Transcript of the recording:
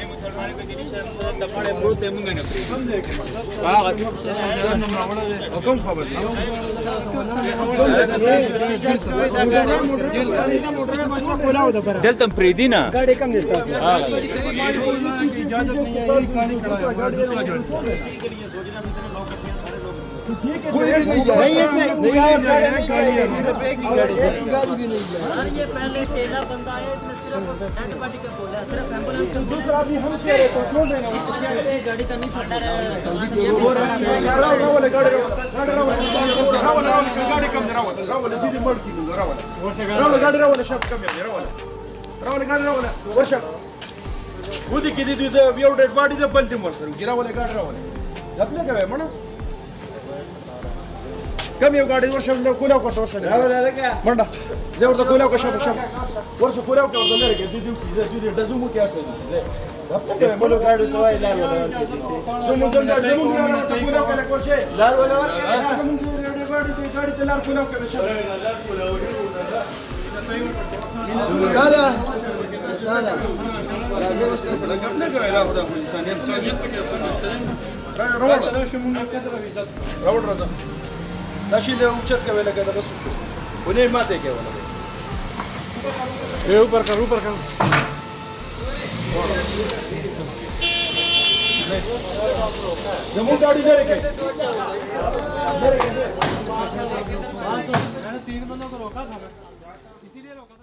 मुसलमान के निशान से दफाड़े बहुत मुंगे ने कम खबर दिल तुम प्रीति ना गाडी कम दिसतात नहीं सिर्फ एक ही गाड़ी भी नहीं है। सर ये पहले अकेला बंदा है, इसने सिर्फ डेड बॉडी का बोला है, सिर्फ एम्बुलेंस का दूसरा भी हम कह रहे तो छोड़ देना ये गाड़ी का नहीं था गाड़ी कम रावल दीदी मडकी रावल गाडी रावल शब्द कमी रावल वर्ष उदी किती तुझं एवढे बाडी दे पलती मर सर गिरावले गाडी रावल आपल्या काय म्हणा कमी गाडी वर्ष कुलाव कसं वर्ष म्हणा जेवढं कुलाव कशा वर्ष कुलाव केवढं नाही गे दीदी डजुमुकी असेल बोलो गाडी तो आहे लाल समुद्र कुलाव केला वर्ष लाल गाडी ते लाल कुलाव केला साला रावण राजा नशीले उच्चत का वेला कदा बसू शो उन्हें माते के वाला ये ऊपर कर जम्मू गाड़ी दे के मैंने 3 बंदों को रोका था इसीलिए रोका था।